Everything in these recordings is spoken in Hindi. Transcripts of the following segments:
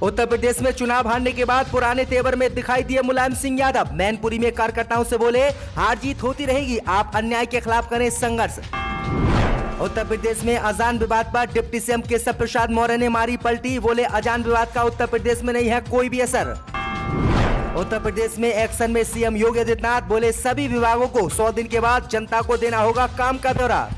उत्तर प्रदेश में चुनाव हारने के बाद पुराने तेवर में दिखाई दिए मुलायम सिंह यादव। मैनपुरी में कार्यकर्ताओं से बोले, हार जीत होती रहेगी, आप अन्याय के खिलाफ करें संघर्ष। उत्तर प्रदेश में अजान विवाद पर डिप्टी सीएम केशव प्रसाद मौर्य ने मारी पलटी, बोले अजान विवाद का उत्तर प्रदेश में नहीं है कोई भी असर। उत्तर प्रदेश में एक्शन में सीएम योगी आदित्यनाथ, बोले सभी विभागों को 100 दिन के बाद जनता को देना होगा काम का ब्यौरा।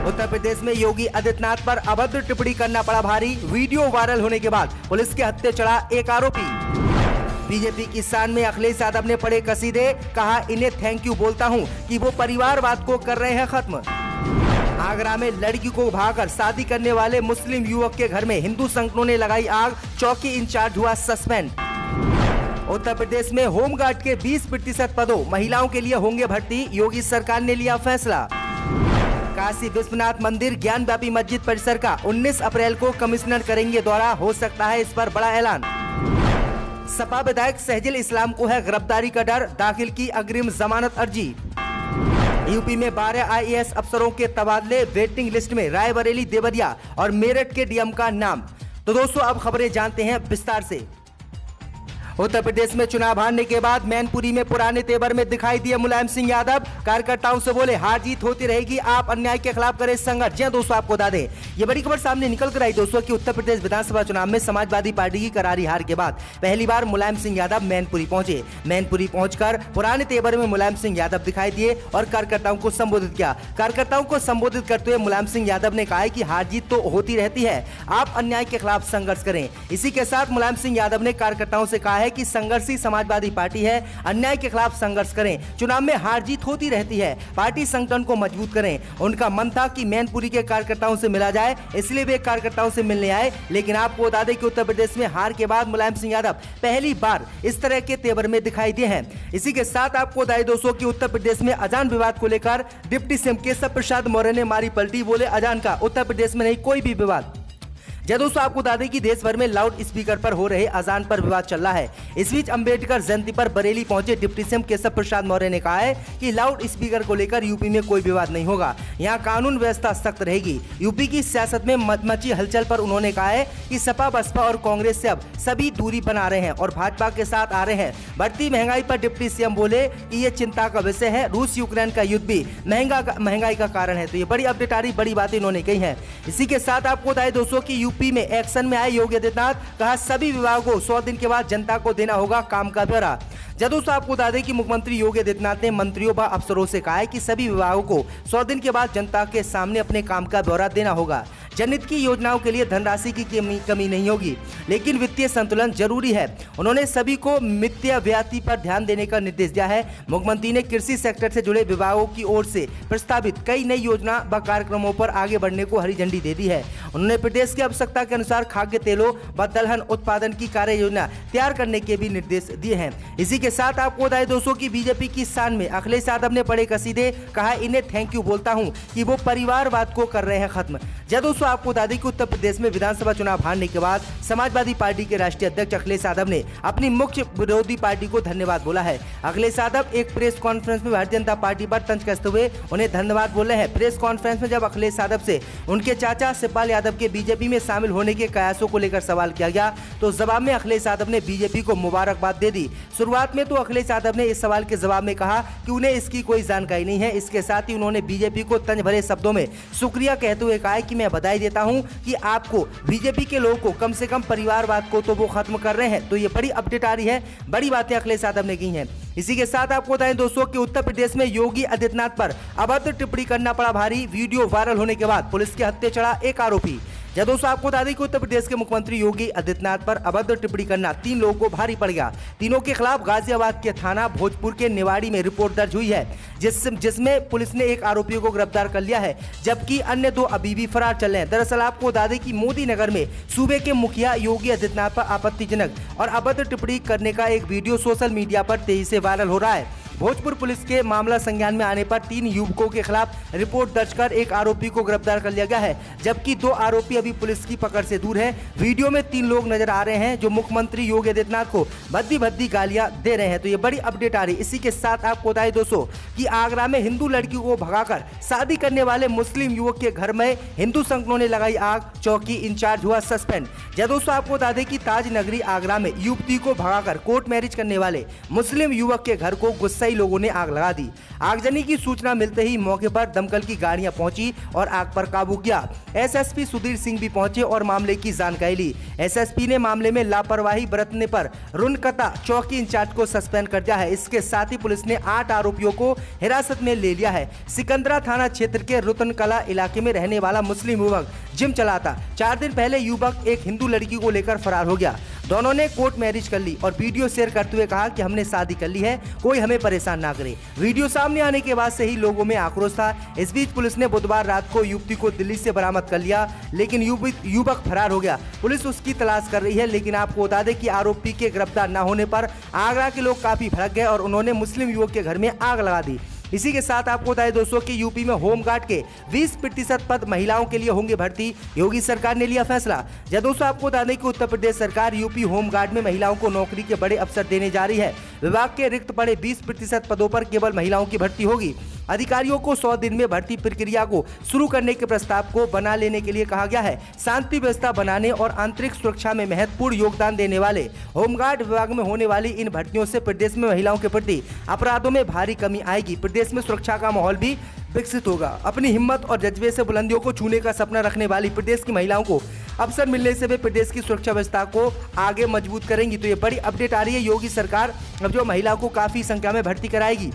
उत्तर प्रदेश में योगी आदित्यनाथ पर अभद्र टिप्पणी करना पड़ा भारी, वीडियो वायरल होने के बाद पुलिस के हत्थे चढ़ा एक आरोपी। बीजेपी की शान में अखिलेश यादव ने पढ़े कसीदे, कहा इन्हें थैंक यू बोलता हूं कि वो परिवारवाद को कर रहे हैं खत्म। आगरा में लड़की को भागकर शादी करने वाले मुस्लिम युवक के घर में हिंदू संगठनों ने लगाई आग, चौकी इंचार्ज हुआ सस्पेंड। उत्तर प्रदेश में होमगार्ड के 20% पदों महिलाओं के लिए होंगे भर्ती, योगी सरकार ने लिया फैसला। काशी विश्वनाथ मंदिर ज्ञानव्यापी मस्जिद परिसर का 19 अप्रैल को कमिश्नर करेंगे दौरा, हो सकता है इस पर बड़ा ऐलान। सपा विधायक सहजिल इस्लाम को है गिरफ्तारी का डर, दाखिल की अग्रिम जमानत अर्जी। यूपी में 12 IAS अफसरों के तबादले, वेटिंग लिस्ट में रायबरेली, देवरिया और मेरठ के डीएम का नाम। तो दोस्तों अब खबरें जानते हैं विस्तार से। उत्तर प्रदेश में चुनाव हारने के बाद मैनपुरी में पुराने तेवर में दिखाई दिए मुलायम सिंह यादव। कार्यकर्ताओं से बोले, हार जीत होती रहेगी, आप अन्याय के खिलाफ करें संघर्ष। जी दोस्तों, आपको बता दें ये बड़ी खबर सामने निकल कर आई दोस्तों कि उत्तर प्रदेश विधानसभा चुनाव में समाजवादी पार्टी की करारी हार के बाद पहली बार मुलायम सिंह यादव मैनपुरी पहुंचे। मैनपुरी पहुंचकर पुराने तेवर में मुलायम सिंह यादव दिखाई दिए और कार्यकर्ताओं को संबोधित किया। कार्यकर्ताओं को संबोधित करते हुए मुलायम सिंह यादव ने कहा कि हार जीत तो होती रहती है, आप अन्याय के खिलाफ संघर्ष करें। इसी के साथ मुलायम सिंह यादव ने कार्यकर्ताओं से कहा है कि संघर्षी समाजवादी पार्टी है, अन्याय के खिलाफ संघर्ष करें, चुनाव में हार जीत होती रहती है, पार्टी संगठन को मजबूत करें। उनका मन था कि मैनपुरी के कार्यकर्ताओं से मिला जाए, इसलिए वे कार्यकर्ताओं से मिलने आए। लेकिन आपको बता दें कि उत्तर प्रदेश में हार के बाद मुलायम सिंह यादव पहली बार इस तरह के तेवर में दिखाई दिए हैं। इसी के साथ आपको बता दें दोस्तों कि उत्तर प्रदेश में अजान विवाद को लेकर डिप्टी सीएम केशव प्रसाद मौर्य ने मारी पलटी, बोले अजान का उत्तर प्रदेश में नहीं कोई भी विवाद। दोस्तों आपको बता दें कि देश भर में लाउड स्पीकर पर हो रहे अजान पर विवाद चल रहा है। इस बीच अंबेडकर जयंती पर बरेली पहुंचे डिप्टी सीएम केशव प्रसाद मौर्य ने कहा है कि लाउड स्पीकर को लेकर यूपी में कोई विवाद नहीं होगा, यहाँ कानून व्यवस्था सख्त रहेगी। यूपी की सियासत में मची हलचल पर उन्होंने कहा है कि सपा, बसपा और कांग्रेस से अब सभी दूरी बना रहे हैं और भाजपा के साथ आ रहे हैं। बढ़ती महंगाई पर डिप्टी सीएम बोले कि ये चिंता का विषय है, रूस यूक्रेन का युद्ध भी महंगाई का कारण है। तो ये बड़ी अपडेट आ रही, बड़ी बातें इन्होंने कही है। इसी के साथ आपको बताएं दोस्तों की यूपी में एक्शन में आए योगी आदित्यनाथ, कहा सभी विभागों को 100 दिन के बाद जनता को देना होगा काम का ब्यौरा। दोस्तों आपको बता दें कि मुख्यमंत्री योगी आदित्यनाथ ने मंत्रियों व अफसरों से कहा है कि सभी विभागों को 100 दिन के बाद जनता के सामने अपने काम का ब्यौरा देना होगा। जनहित की योजनाओं के लिए धनराशि की कमी नहीं होगी, लेकिन वित्तीय संतुलन जरूरी है। उन्होंने सभी को वित्तीय व्याप्ति पर ध्यान देने का निर्देश दिया है। मुख्यमंत्री ने कृषि सेक्टर से जुड़े विभागों की ओर से प्रस्तावित कई नई योजना व कार्यक्रमों पर आगे बढ़ने को हरी झंडी दे दी है। उन्होंने प्रदेश की आवश्यकता के अनुसार खाद्य तेलों व दलहन उत्पादन की कार्य योजना तैयार करने के भी निर्देश दिए हैं। इसी के साथ आपको बताएं दोस्तों की बीजेपी की शान में अखिलेश यादव ने पढ़े कसीदे, कहा इन्हें थैंक यू बोलता हूं कि वो परिवारवाद को कर रहे हैं खत्म। दोस्तों आपको बता दें कि उत्तर प्रदेश में विधानसभा चुनाव हारने के बाद समाजवादी पार्टी के राष्ट्रीय अध्यक्ष अखिलेश यादव ने अपनी मुख्य विरोधी पार्टी को धन्यवाद बोला है। अखिलेश यादव एक प्रेस कॉन्फ्रेंस में भारतीय जनता पार्टी पर तंज कसते हुए उन्हें धन्यवाद बोले हैं। प्रेस कॉन्फ्रेंस में जब अखिलेश यादव से उनके चाचा शिवपाल यादव के बीजेपी में शामिल होने के प्रयासों को लेकर सवाल किया गया, तो जवाब में अखिलेश यादव ने बीजेपी को मुबारकबाद दे दी। शुरुआत में तो अखिलेश यादव ने इस सवाल के जवाब में कहा कि उन्हें इसकी कोई जानकारी नहीं है। इसके साथ ही उन्होंने बीजेपी को तंज भरे शब्दों में शुक्रिया कहते हुए कहा कि मैं बधाई देता हूं कि आपको बीजेपी के लोगों को कम से कम परिवारवाद को तो वो खत्म कर रहे हैं। तो ये बड़ी अपडेट आ रही है, बड़ी बातें अखिलेश यादव ने की हैं। इसी के साथ आपको बताएं दोस्तों कि उत्तर प्रदेश में योगी आदित्यनाथ पर अभद्र टिप्पणी करना पड़ा भारी, वीडियो वायरल होने के बाद पुलिस के हत्थे चढ़ा एक आरोपी। दोस्तों आपको बता दें कि उत्तर प्रदेश के मुख्यमंत्री योगी आदित्यनाथ पर अभद्र टिप्पणी करना 3 लोगों को भारी पड़ गया। तीनों के खिलाफ गाजियाबाद के थाना भोजपुर के निवाड़ी में रिपोर्ट दर्ज हुई है, जिसमें पुलिस ने एक आरोपी को गिरफ्तार कर लिया है, जबकि अन्य 2 अभी भी फरार चल रहे हैं। दरअसल आपको बता दें कि मोदी नगर में सूबे के मुखिया योगी आदित्यनाथ पर आपत्तिजनक और अभद्र टिप्पणी करने का एक वीडियो सोशल मीडिया पर तेजी से वायरल हो रहा है। भोजपुर पुलिस के मामला संज्ञान में आने पर 3 युवकों के खिलाफ रिपोर्ट दर्ज कर एक आरोपी को गिरफ्तार कर लिया गया है, जबकि 2 आरोपी अभी पुलिस की पकड़ से दूर है। वीडियो में 3 लोग नजर आ रहे हैं जो मुख्यमंत्री योगी आदित्यनाथ को भद्दी भद्दी गालियां दे रहे हैं। तो ये बड़ी अपडेट आ रही है। इसी के साथ आपको बताएं दोस्तों कि आगरा में हिंदू लड़की को भगाकर शादी करने वाले मुस्लिम युवक के घर में हिंदू संगठनों ने लगाई आग, चौकी इंचार्ज हुआ सस्पेंड। दोस्तों आपको बता दें कि ताज नगरी आगरा में युवती को भगाकर कोर्ट मैरिज करने वाले मुस्लिम युवक के घर को गुस्साई लोगों ने आग लगा दी। आगजनी की सूचना मिलते ही मौके पर दमकल की गाड़ियां पहुंची और आग पर काबू किया। एसएसपी सुधीर सिंह भी पहुंचे और मामले की जानकारी ली। एसएसपी ने मामले में लापरवाही बरतने पर रुनकता चौकी इंचार्ज को सस्पेंड कर दिया है। इसके साथ ही पुलिस ने 8 आरोपियों को हिरासत में ले लिया है। सिकंदरा थाना क्षेत्र के रुतन कला इलाके में रहने वाला मुस्लिम युवक जिम चलाता। 4 दिन पहले युवक एक हिंदू लड़की को लेकर फरार हो गया। दोनों ने कोर्ट मैरिज कर ली और वीडियो शेयर करते हुए कहा कि हमने शादी कर ली है, कोई हमें परेशान ना करे। वीडियो सामने आने के बाद से ही लोगों में आक्रोश था। इस बीच पुलिस ने बुधवार रात को युवती को दिल्ली से बरामद कर लिया, लेकिन युवक फरार हो गया। पुलिस उसकी तलाश कर रही है, लेकिन आपको बता दें कि आरोपी के गिरफ्तार न होने पर आगरा के लोग काफी भड़क गए और उन्होंने मुस्लिम युवक के घर में आग लगा दी। इसी के साथ आपको बताएं दोस्तों कि यूपी में होमगार्ड के 20% पद महिलाओं के लिए होंगे भर्ती। योगी सरकार ने लिया फैसला। दोस्तों आपको बता दें कि उत्तर प्रदेश सरकार यूपी होमगार्ड में महिलाओं को नौकरी के बड़े अवसर देने जा रही है। विभाग के रिक्त पड़े 20% पदों पर केवल महिलाओं की भर्ती होगी। अधिकारियों को 100 दिन में भर्ती प्रक्रिया को शुरू करने के प्रस्ताव को बना लेने के लिए कहा गया है। शांति व्यवस्था बनाने और आंतरिक सुरक्षा में महत्वपूर्ण योगदान देने वाले होमगार्ड विभाग में होने वाली इन भर्तियों से प्रदेश में महिलाओं के प्रति अपराधों में भारी कमी आएगी। प्रदेश में सुरक्षा का माहौल भी विकसित होगा। अपनी हिम्मत और जज्बे से बुलंदियों को छूने का सपना रखने वाली प्रदेश की महिलाओं को अवसर मिलने से वे प्रदेश की सुरक्षा व्यवस्था को आगे मजबूत करेंगी। तो ये बड़ी अपडेट आ रही है। योगी सरकार अब जो महिलाओं को काफी संख्या में भर्ती कराएगी।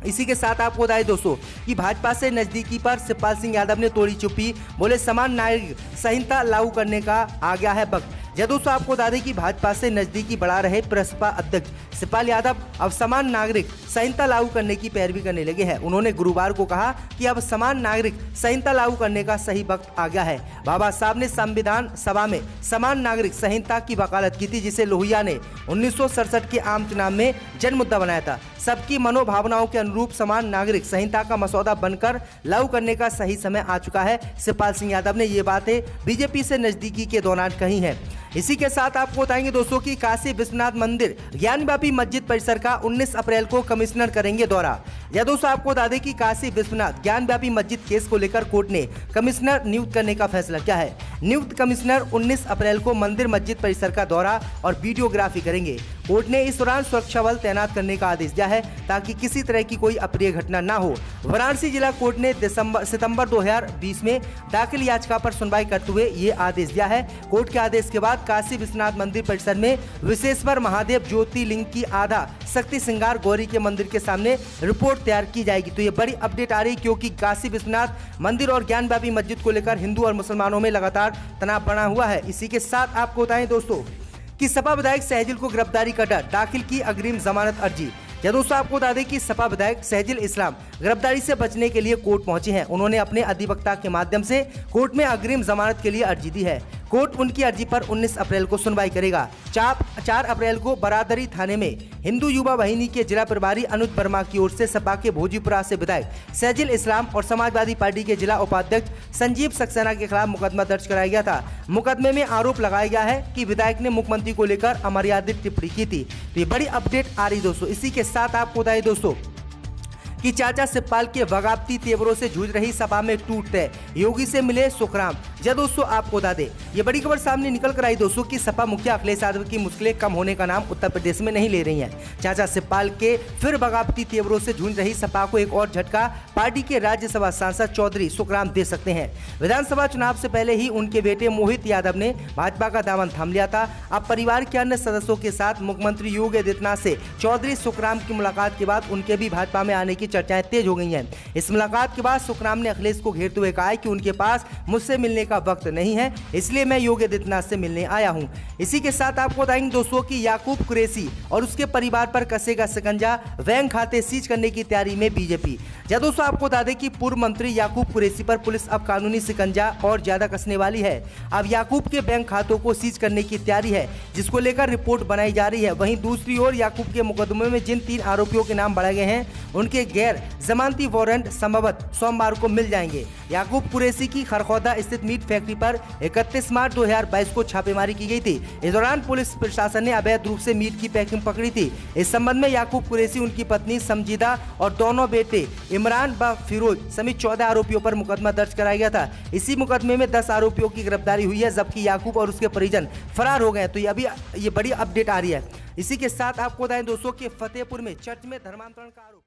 इसी के साथ आपको बताएं दोस्तों कि भाजपा से नजदीकी पर शिवपाल सिंह यादव ने तोड़ी चुप्पी, बोले समान नागरिक संहिता लागू करने का आ गया है वक्त। दोस्तों आपको बता दें कि भाजपा से नजदीकी बढ़ा रहे प्रसपा अध्यक्ष शिवपाल यादव अब समान नागरिक संहिता लागू करने की पैरवी करने लगे हैं। उन्होंने गुरुवार को कहा कि अब समान नागरिक संहिता लागू करने का सही वक्त आ गया है। बाबा साहब ने संविधान सभा में समान नागरिक संहिता की वकालत की थी, जिसे लोहिया ने 1967 के आम चुनाव में जन मुद्दा बनाया था। सबकी मनोभावनाओं के अनुरूप समान नागरिक संहिता का मसौदा बनकर लागू करने का सही समय आ चुका है। शिवपाल सिंह यादव ने ये बातें बीजेपी से नजदीकी के दौरान कही हैं। इसी के साथ आपको बताएंगे दोस्तों कि काशी विश्वनाथ मंदिर ज्ञानव्यापी मस्जिद परिसर का 19 अप्रैल को कमिश्नर करेंगे दौरा। दोस्तों आपको बता दें कि काशी विश्वनाथ ज्ञानव्यापी मस्जिद केस को लेकर कोर्ट ने कमिश्नर नियुक्त करने का फैसला किया है। नियुक्त कमिश्नर 19 अप्रैल को मंदिर मस्जिद परिसर का दौरा और वीडियोग्राफी करेंगे। कोर्ट ने इस दौरान सुरक्षा बल तैनात करने का आदेश दिया है ताकि किसी तरह की कोई अप्रिय घटना न हो। वाराणसी जिला कोर्ट ने सितंबर 2020 में दाखिल याचिका पर सुनवाई करते हुए ये आदेश दिया है। कोर्ट के आदेश के बाद काशी विश्वनाथ मंदिर परिसर में विश्वेश्वर महादेव ज्योतिर्लिंग की आधा शक्ति श्रृंगार गौरी के मंदिर के सामने रिपोर्ट तैयार की जाएगी। तो ये बड़ी अपडेट आ रही क्योंकि काशी विश्वनाथ मंदिर और ज्ञानव्यापी मस्जिद को लेकर हिंदू और मुसलमानों में लगातार तनाव बना हुआ है। इसी के साथ आपको बताएं दोस्तों कि सपा विधायक सहजिल को गिरफ्तारी का डर, दाखिल की अग्रिम जमानत अर्जी। दोस्तों आपको बता दें कि सपा विधायक सहजिल इस्लाम गिरफ्तारी से बचने के लिए कोर्ट पहुंचे हैं। उन्होंने अपने अधिवक्ता के माध्यम से कोर्ट में अग्रिम जमानत के लिए अर्जी दी है। कोर्ट उनकी अर्जी पर 19 अप्रैल को सुनवाई करेगा। 4 अप्रैल को बरादरी थाने में हिंदू युवा वाहिनी के जिला प्रभारी अनुज वर्मा की ओर से सपा के भोजीपुरा से विधायक सहजिल इस्लाम और समाजवादी पार्टी के जिला उपाध्यक्ष संजीव सक्सेना के खिलाफ मुकदमा दर्ज कराया गया था। मुकदमे में आरोप लगाया गया है कि विधायक ने मुख्यमंत्री को लेकर अमर्यादित टिप्पणी की थी। तो ये बड़ी अपडेट आ रही दोस्तों। इसी के साथ आपको बताएं दोस्तों कि चाचा शिवपाल के बगावती तेवरों से जूझ रही सपा में टूटते योगी से मिले सुखराम। दोस्तों आपको बता दें ये बड़ी खबर सामने निकल कर आई दोस्तों कि सपा मुखिया अखिलेश यादव की मुश्किलें कम होने का नाम उत्तर प्रदेश में नहीं ले रही हैं। चाचा शिवपाल के फिर बगावती तेवरों से जूझ रही सपा को एक और झटका पार्टी के राज्यसभा सांसद चौधरी सुखराम दे सकते हैं। विधानसभा चुनाव से पहले ही उनके बेटे मोहित यादव ने भाजपा का दामन थाम लिया था। अब परिवार के अन्य सदस्यों के साथ मुख्यमंत्री योगी आदित्यनाथ से चौधरी सुखराम की मुलाकात के बाद उनके भी भाजपा में आने की चर्चाएं तेज हो गई हैं। इस मुलाकात के बाद सुखराम ने अखिलेश को घेरते हुए कहा है कि उनके पास मुझसे मिलने का वक्त नहीं है, इसलिए मैं योगी आदित्यनाथ से मिलने आया हूं। इसी के साथ आपको बताएंगे दोस्तों कि याकूब कुरैशी और उसके परिवार पर कसेगा शिकंजा, बैंक खाते सीज करने की तैयारी में बीजेपी। जब दोस्तों आपको बता दें कि पूर्व मंत्री याकूब कुरैशी पर पुलिस अब कानूनी शिकंजा और ज्यादा कसने वाली है। अब याकूब के बैंक खातों को सीज करने की तैयारी है, जिसको लेकर रिपोर्ट बनाई जा रही है। वहीं दूसरी ओर याकूब के मुकदमे में जिन 3 आरोपियों के नाम बढ़ाए गए हैं, उनके गैर जमानती वारंट संभवत सोमवार को मिल जाएंगे। याकूब कुरैशी की खरखौदा स्थित मीट फैक्ट्री पर 31 मार्च 2022 को छापेमारी की गई थी। इस दौरान पुलिस प्रशासन ने अवैध रूप से मीट की पैकिंग पकड़ी थी। इस संबंध में याकूब कुरैशी, उनकी पत्नी समजीदा और दोनों बेटे इमरान व फिरोज समेत 14 आरोपियों पर मुकदमा दर्ज कराया गया था। इसी मुकदमे में 10 आरोपियों की गिरफ्तारी हुई है, जबकि याकूब और उसके परिजन फरार हो गए। तो ये बड़ी अपडेट आ रही है। इसी के साथ आपको बताएं दोस्तों कि फतेहपुर में चर्च में धर्मांतरण का आरोप